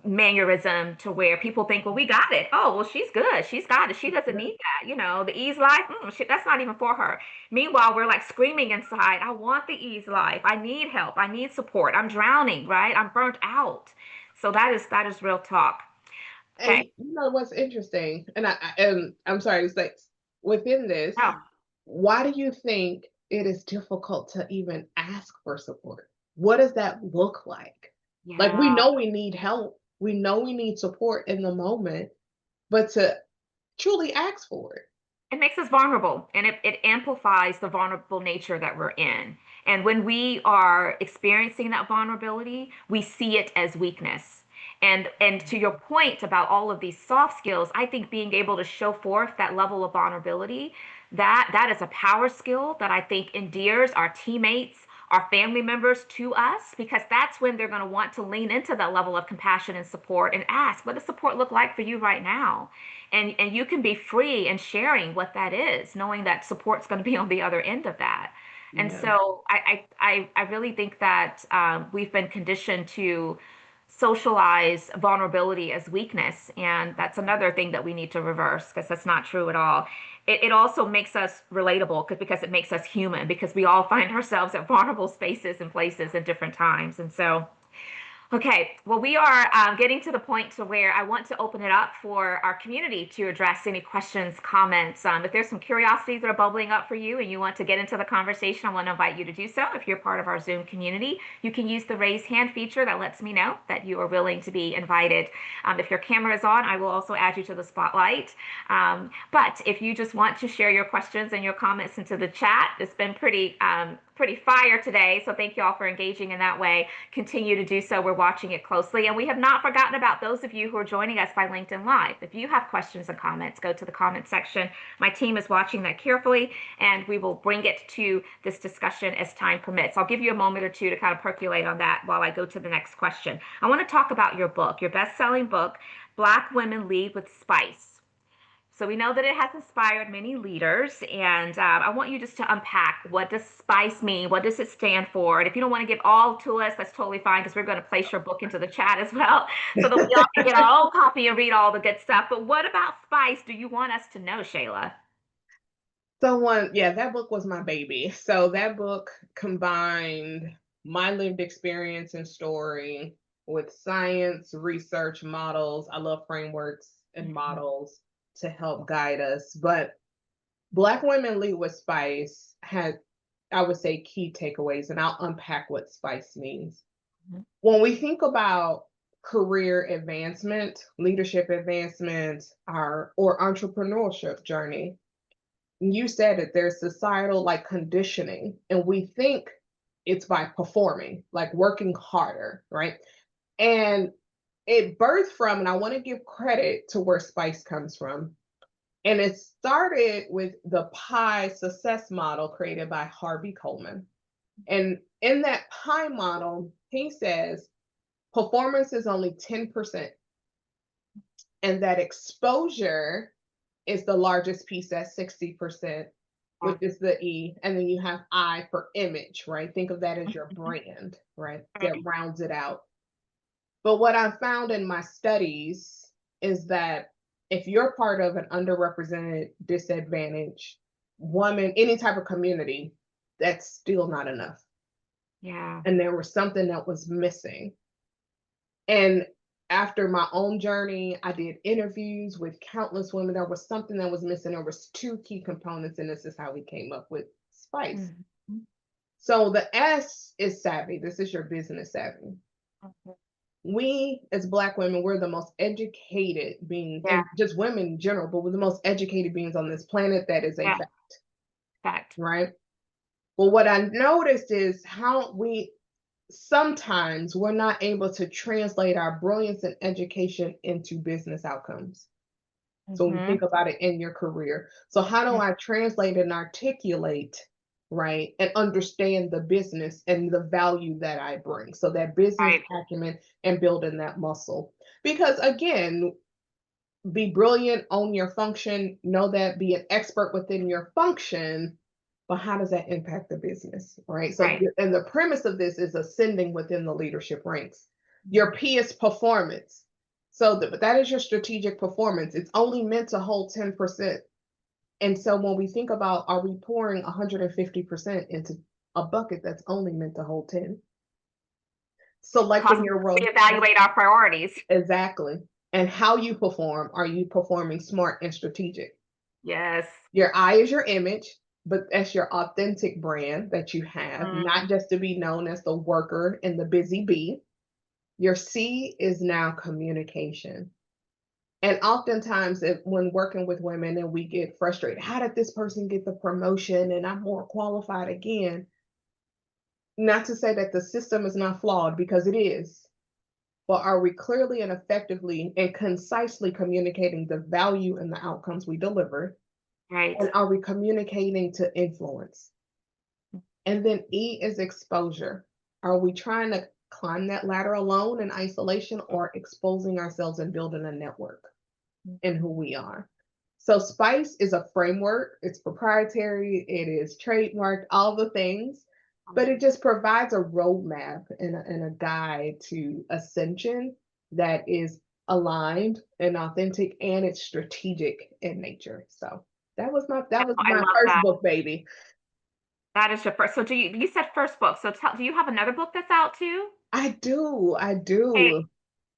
mannerism to where people think, well, we got it. Oh, well, she's good. She's got it. She doesn't Yeah. need that. The ease life, shit, that's not even for her. Meanwhile, we're like screaming inside, I want the ease life. I need help. I need support. I'm drowning, right? I'm burnt out. So that is real talk. And Okay. you know what's interesting, and I'm sorry to say, within this, Oh, why do you think it is difficult to even ask for support? What does that look like? Like, we Yeah. know we need help. We know we need support in the moment, but to truly ask for it. It makes us vulnerable, and it amplifies the vulnerable nature that we're in. And when we are experiencing that vulnerability, we see it as weakness. And to your point about all of these soft skills, I think being able to show forth that level of vulnerability, that is a power skill that I think endears our teammates, our family members to us, because that's when they're going to want to lean into that level of compassion and support and ask, what does support look like for you right now? And you can be free in sharing what that is, knowing that support's going to be on the other end of that. And Yeah, so I really think that we've been conditioned to socialize vulnerability as weakness, and that's another thing that we need to reverse, because that's not true at all. It also makes us relatable because it makes us human, because we all find ourselves at vulnerable spaces and places at different times. And so okay, well, we are getting to the point to where I want to open it up for our community to address any questions, comments. If there's some curiosities that are bubbling up for you and you want to get into the conversation, I want to invite you to do so. If you're part of our Zoom community, you can use the raise hand feature that lets me know that you are willing to be invited. If your camera is on, I will also add you to the spotlight. But if you just want to share your questions and your comments into the chat, it's been pretty fire today. So thank you all for engaging in that way. Continue to do so. We're watching it closely. And we have not forgotten about those of you who are joining us by LinkedIn Live. If you have questions and comments, go to the comment section. My team is watching that carefully, and we will bring it to this discussion as time permits. I'll give you a moment or two to kind of percolate on that while I go to the next question. I want to talk about your book, your best-selling book, Black Women Lead with Spice. So we know that it has inspired many leaders, and I want you just to unpack, what does SPICE mean? What does it stand for? And if you don't want to give all to us, that's totally fine, because we're going to place your book into the chat as well, so that we all can get our own copy and read all the good stuff. But what about SPICE do you want us to know, Shayla? yeah, that book was my baby. So that book combined my lived experience and story with science, research, models. I love frameworks and Mhm, models to help guide us. But Black Women Lead with Spice had, I would say, key takeaways, and I'll unpack what spice means. mhm, When we think about career advancement, leadership advancement, or entrepreneurship journey, you said it, there's societal like conditioning, and we think it's by performing, like working harder, right? And it birthed from, and I want to give credit to where spice comes from. And it started with the pie success model created by Harvey Coleman. And in that pie model, he says performance is only 10%, and that exposure is the largest piece at 60%, which is the E. And then you have I for image, right? Think of that as your brand, right? That rounds it out. But what I found in my studies is that if you're part of an underrepresented, disadvantaged woman, any type of community, that's still not enough. yeah. And there was something that was missing. And after my own journey, I did interviews with countless women. There was something that was missing. There was two key components, and this is how we came up with Spice. Mhm, So the S is savvy. This is your business savvy. mhm. We as Black women, we're the most educated beings, Yeah, and just women in general, but we're the most educated beings on this planet. That is a yeah, fact, fact. right? Well, what I noticed is how we sometimes we're not able to translate our brilliance and education into business outcomes. So when you Hmm. think about it in your career, so how do I translate and articulate, right, and understand the business and the value that I bring? So that business Right, acumen and building that muscle. Because again, be brilliant, own your function, know that, be an expert within your function, but how does that impact the business, right? So, right. and the premise of this is ascending within the leadership ranks. Your P is performance. So that is your strategic performance. It's only meant to hold 10%. And so when we think about, are we pouring 150% into a bucket that's only meant to hold 10? So like Cause in your we role, evaluate our priorities. exactly. And how you perform, are you performing smart and strategic? Yes. Your I is your image, but that's your authentic brand that you have, not Mm, just to be known as the worker and the busy bee. Your C is now communication. And oftentimes, when working with women and we get frustrated, how did this person get the promotion and I'm more qualified again? Not to say that the system is not flawed, because it is, but are we clearly and effectively and concisely communicating the value and the outcomes we deliver? Right. And are we communicating to influence? And then E is exposure. Are we trying to climb that ladder alone in isolation, or exposing ourselves and building a network in who we are? So SPICE is a framework. It's proprietary, it is trademarked, all the things, but it just provides a roadmap and a guide to ascension that is aligned and authentic, and it's strategic in nature. So that was I my love first that. book, baby. That is your first. So you said first book. So do you have another book that's out too? I Hey, do.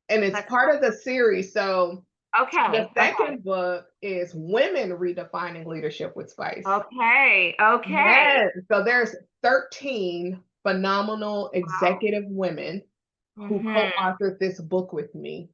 And it's let's part of the series. So the okay. Okay. second book is Women Redefining Leadership with Spice. Okay. Okay. Yes. So there's 13 phenomenal Wow. executive women who Hmm. co-authored this book with me.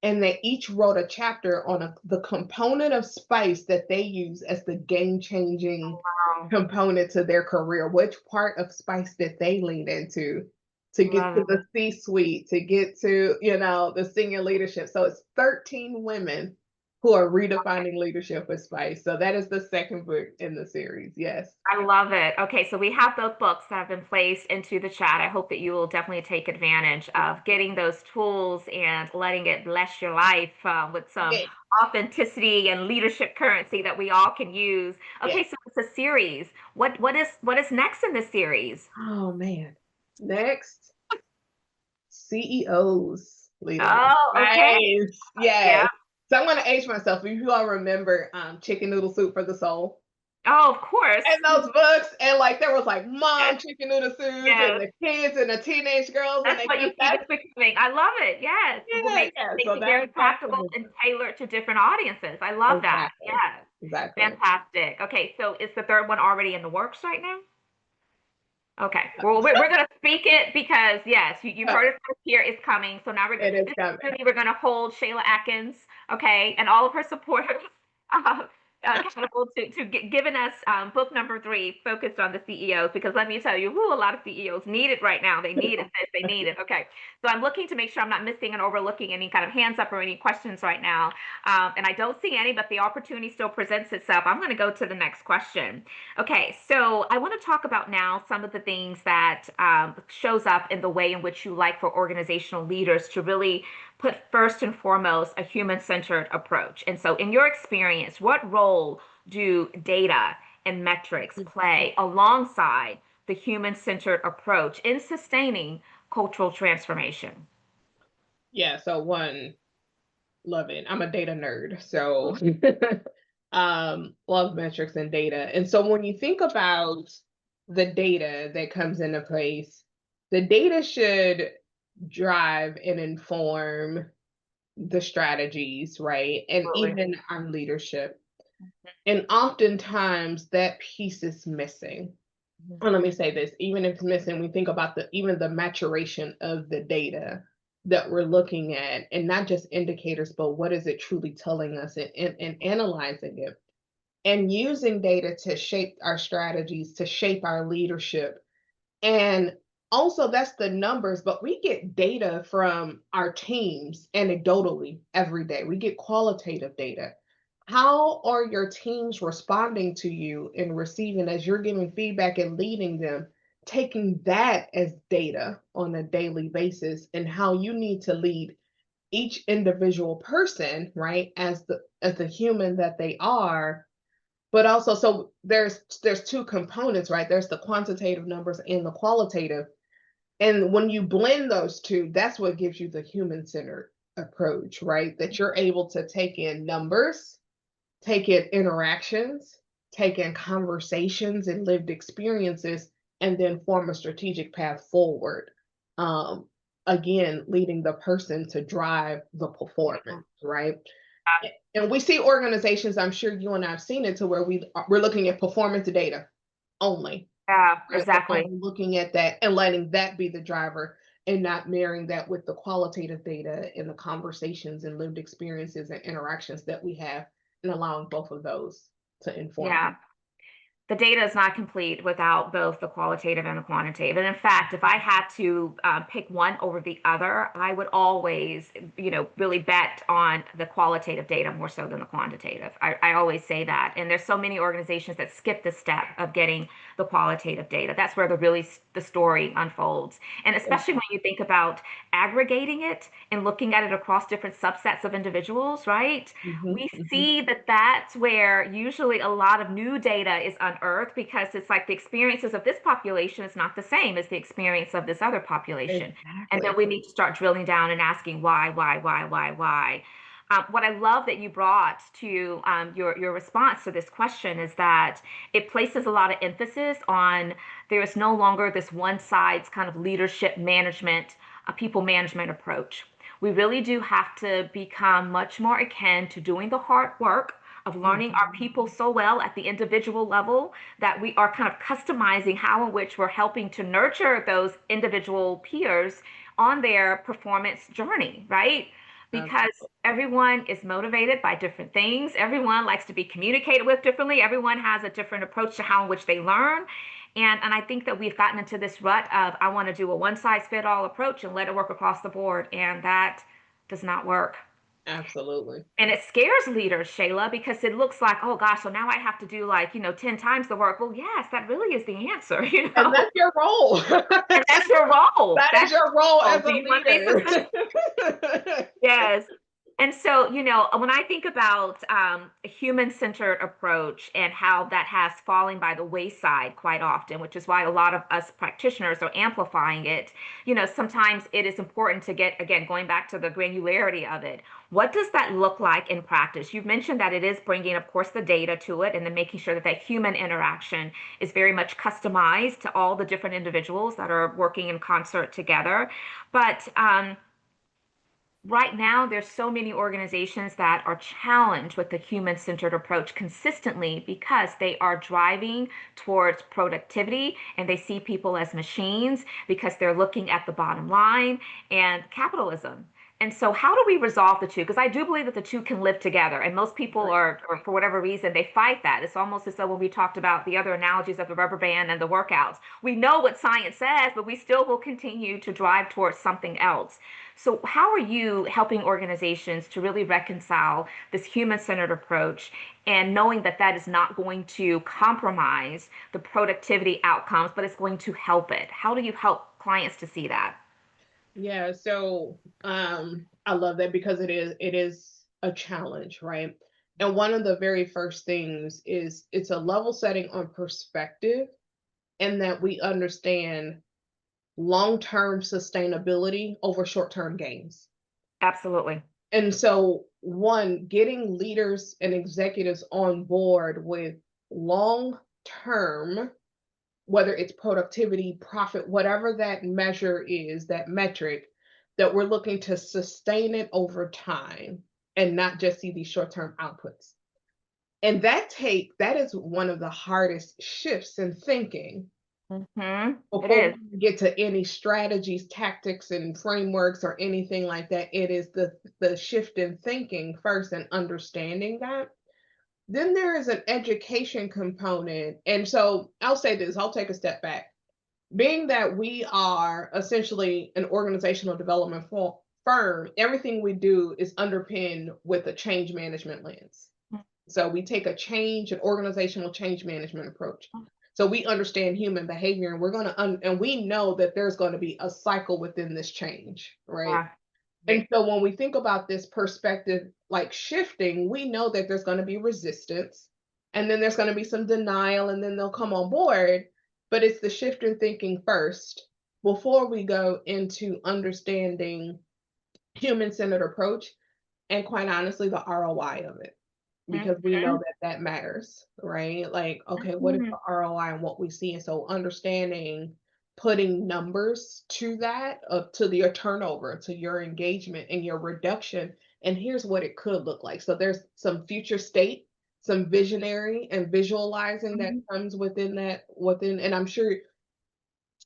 And they each wrote a chapter on the component of spice that they use as the game-changing Wow. component to their career. Which part of spice did they lean into to get Love to it. the C-suite, to get to, the senior leadership? So it's 13 women who are redefining leadership with spice. So that is the second book in the series. Yes. I love it. Okay, so we have both books that have been placed into the chat. I hope that you will definitely take advantage of getting those tools and letting it bless your life with some Yeah. authenticity and leadership currency that we all can use. Yeah. Okay, so it's a series. What is next in this series? Oh man. Next, CEOs leading with Oh, okay. spice. Yeah. Yes. So I'm gonna age myself. If you all remember Chicken Noodle Soup for the Soul Oh, of course. and those books, and like there was like Yes, mom chicken noodle soup and yes. the kids and the teenage girls, and That's they what you kept see that. this becoming. I love it. Yes. We'll Yeah, yeah. make So it very that's practical the and tailored to different audiences. I love that. exactly. Yes. Exactly. Fantastic. Okay, so is the third one already in the works right now? Okay. Well, we're going to speak it because, yes, you've heard it first here. It's coming. So now It is this is coming. really, we're going to hold Shayla Atkins, okay, and all of her supporters uh, accountable to giving us book number 3 focused on the CEOs, because let me tell you, who a lot of CEOs need it right now. They need it. They need it. Okay. So I'm looking to make sure I'm not missing and overlooking any kind of hands up or any questions right now. And I don't see any, but the opportunity still presents itself. I'm going to go to the next question. Okay, so I want to talk about now some of the things that shows up in the way in which you like for organizational leaders to really put first and foremost a human-centered approach. And so, in your experience, what role do data and metrics play alongside the human-centered approach in sustaining cultural transformation? Yeah. So one, love it. I'm a data nerd. So love metrics and data. And so when you think about the data that comes into place, the data should drive and inform the strategies, right? And Absolutely. even our leadership. And oftentimes that piece is missing. And let me say this, even if it's missing, we think about even the maturation of the data that we're looking at, and not just indicators, but what is it truly telling us, and analyzing it and using data to shape our strategies, to shape our leadership. And also, that's the numbers, but we get data from our teams anecdotally every day. We get qualitative data. How are your teams responding to you and receiving as you're giving feedback and leading them, taking that as data on a daily basis, and how you need to lead each individual person, right, as the human that they are. But also, so there's two components, right? There's the quantitative numbers and the qualitative. And when you blend those two, that's what gives you the human-centered approach, right? That you're able to take in numbers, take in interactions, take in conversations and lived experiences, and then form a strategic path forward. Um, Again, leading the person to drive the performance, right? And we see organizations, I'm sure you and I have seen it, to where we're looking at performance data only. Yeah, Right? We're exactly. only looking at that and letting that be the driver, and not marrying that with the qualitative data and the conversations and lived experiences and interactions that we have, and allowing both of those to inform. Yeah. The data is not complete without both the qualitative and the quantitative. And in fact, if I had to pick one over the other, I would always, really bet on the qualitative data more so than the quantitative. I always say that. And there's so many organizations that skip the step of getting the qualitative data. That's where the story unfolds. And especially when you think about aggregating it and looking at it across different subsets of individuals, right? Mhm, We mhm. see that that's where usually a lot of new data is unearthed because it's like the experiences of this population is not the same as the experience of this other population. And then Exactly. we need to start drilling down and asking why. What I love that you brought to your response to this question is that it places a lot of emphasis on there is no longer this one size kind of leadership management, people management approach. We really do have to become much more akin to doing the hard work of learning our Mhm. people so well at the individual level that we are kind of customizing how in which we're helping to nurture those individual peers on their performance journey, right? Because Absolutely. everyone is motivated by different things. Everyone likes to be communicated with differently. Everyone has a different approach to how in which they learn. And I think that we've gotten into this rut of I want to do a one size fit all approach and let it work across the board. And that does not work. Absolutely. And it scares leaders, Shayla, because it looks like, oh gosh, so now I have to do like, 10 times the work. Well, yes, that really is the answer, And that's your role. And that's your role. That is That's your role your role. as Do a you want to be successful? leader. Yes. And so, when I think about a human-centered approach and how that has fallen by the wayside quite often, which is why a lot of us practitioners are amplifying it, sometimes it is important to get, again, going back to the granularity of it. What does that look like in practice? You've mentioned that it is bringing, of course, the data to it and then making sure that that human interaction is very much customized to all the different individuals that are working in concert together. But right now, there's so many organizations that are challenged with the human-centered approach consistently because they are driving towards productivity and they see people as machines because they're looking at the bottom line and capitalism. And so, how do we resolve the two? Because I do believe that the two can live together, and most people are, or for whatever reason, they fight that. It's almost as though when we talked about the other analogies of the rubber band and the workouts, we know what science says, but we still will continue to drive towards something else. So, how are you helping organizations to really reconcile this human centered approach and knowing that that is not going to compromise the productivity outcomes, but it's going to help it? How do you help clients to see that? Yeah, so I love that because it is a challenge, right? And one of the very first things is it's a level setting on perspective, and that we understand long-term sustainability over short-term gains. Absolutely. And so, one, getting leaders and executives on board with long term, whether it's productivity, profit, whatever that measure is, that metric, that we're looking to sustain it over time and not just see these short term outputs. And that is one of the hardest shifts in thinking It before is. we get to any strategies, tactics, and frameworks or anything like that. It is the shift in thinking first and understanding that. Then there is an education component. And so I'll say this, I'll take a step back. Being that we are essentially an organizational development firm, everything we do is underpinned with a change management lens. So we take an organizational change management approach. So we understand human behavior, and and we know that there's going to be a cycle within this change, right? Yeah. And so when we think about this perspective like shifting, we know that there's going to be resistance, and then there's going to be some denial, and then they'll come on board. But it's the shift in thinking first before we go into understanding human centered approach, and quite honestly, the ROI of it, because we know Mhm. that that matters, right? Like, okay, what is the Mhm. ROI and what we see? And so understanding, putting numbers to that, to your turnover, to your engagement and your reduction. And here's what it could look like. So there's some future state, some visionary and visualizing that Mhm. comes within that, and I'm sure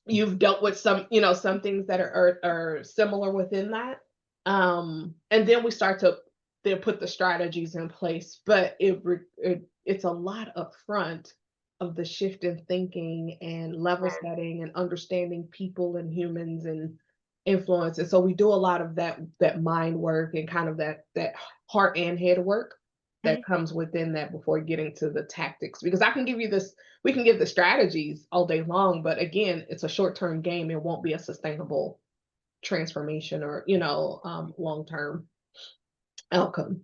you've dealt with some, some things that are similar within that. And then we start to then put the strategies in place, but it's a lot up front of the shift in thinking and level setting and understanding people and humans and influence. And so we do a lot of that mind work and kind of that heart and head work that Mhm. comes within that before getting to the tactics. Because I can give you this, we can give the strategies all day long, but again, it's a short-term game. It won't be a sustainable transformation or, long-term outcome.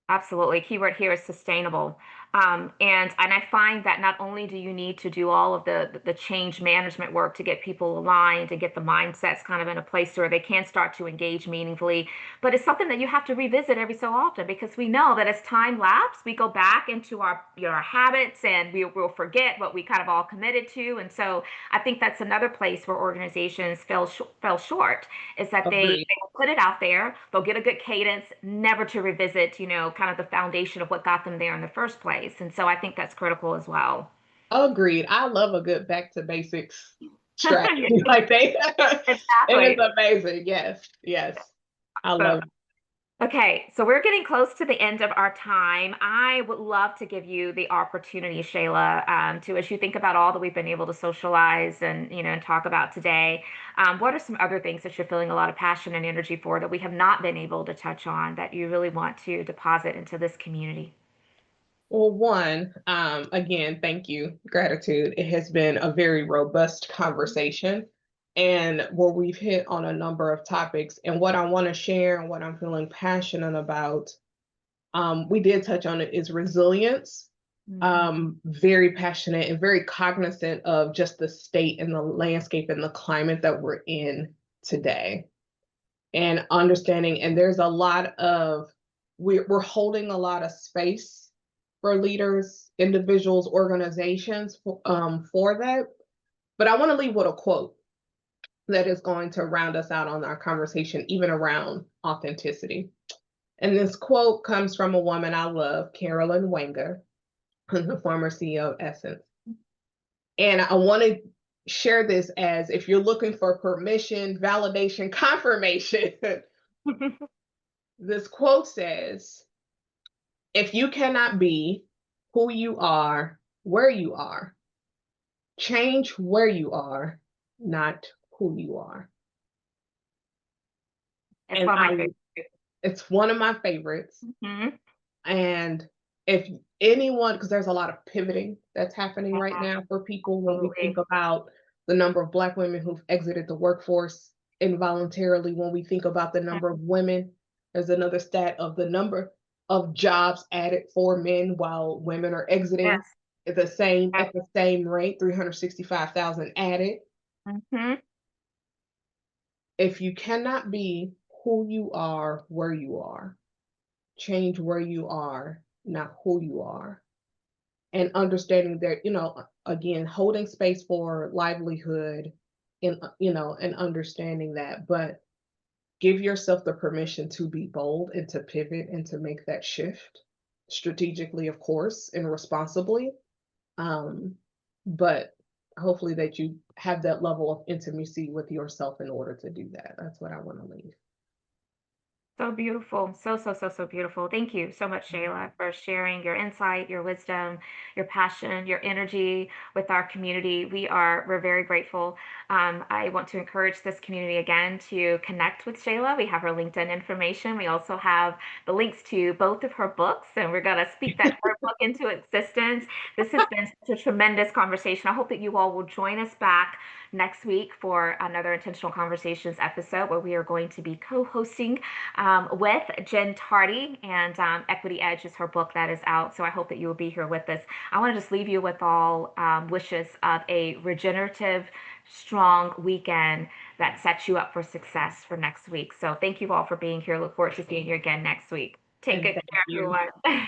Absolutely. Keyword here is sustainable. And I find that not only do you need to do all of the change management work to get people aligned and get the mindsets kind of in a place where they can start to engage meaningfully, but it's something that you have to revisit every so often because we know that as time lapse, we go back into our habits and we'll forget what we kind of all committed to. And so I think that's another place where organizations fell short is that Agreed. they will put it out there, they'll get a good cadence, never to revisit, kind of the foundation of what got them there in the first place. And so I think that's critical as well. Agreed. I love a good back to basics strategy like that. It is Exactly. amazing. Yes. Yes. I So love okay, so we're getting close to the end of our time. I would love to give you the opportunity, Shayla, to as you think about all that we've been able to socialize and and talk about today. What are some other things that you're feeling a lot of passion and energy for that we have not been able to touch on that you really want to deposit into this community? Well, one, again, thank you, gratitude. It has been a very robust conversation and where we've hit on a number of topics. And what I want to share and what I'm feeling passionate about, we did touch on it, is resilience. Mhm. Very passionate and very cognizant of just the state and the landscape and the climate that we're in today and understanding. And there's a lot of, we're holding a lot of space for leaders, individuals, organizations for that. But I want to leave with a quote that is going to round us out on our conversation, even around authenticity. And this quote comes from a woman I love, Carolyn Wenger, who's the former CEO of Essence. And I want to share this as if you're looking for permission, validation, confirmation. This quote says, if you cannot be who you are, where you are, change where you are, not who you are. It's And one of my favorites. it's one of my favorites. Mhm. And if anyone, because there's a lot of pivoting that's happening right now for people when we think Absolutely. about the number of Black women who've exited the workforce involuntarily, when we think about the number of women, there's another stat of the number of jobs added for men while women are exiting Yes. at the same rate, 365,000 added. Mhm. If you cannot be who you are, where you are, change where you are, not who you are. And understanding that, again, holding space for livelihood and, and understanding that, but give yourself the permission to be bold and to pivot and to make that shift strategically, of course, and responsibly. Um, but hopefully that you have that level of intimacy with yourself in order to do that. That's what I want to leave. So beautiful. So, so, so, so beautiful. Thank you so much, Shayla, for sharing your insight, your wisdom, your passion, your energy with our community. We're very grateful. I want to encourage this community again to connect with Shayla. We have her LinkedIn information. We also have the links to both of her books, and we're going to speak that third book into existence. This has been such a tremendous conversation. I hope that you all will join us back next week for another Intentional Conversations episode where we are going to be co-hosting with Jen Tardy, and Equity Edge is her book that is out. So I hope that you will be here with us. I want to just leave you with all wishes of a regenerative, strong weekend that sets you up for success for next week. So thank you all for being here. Look forward to seeing you again next week. Take And good thank care, you. everyone.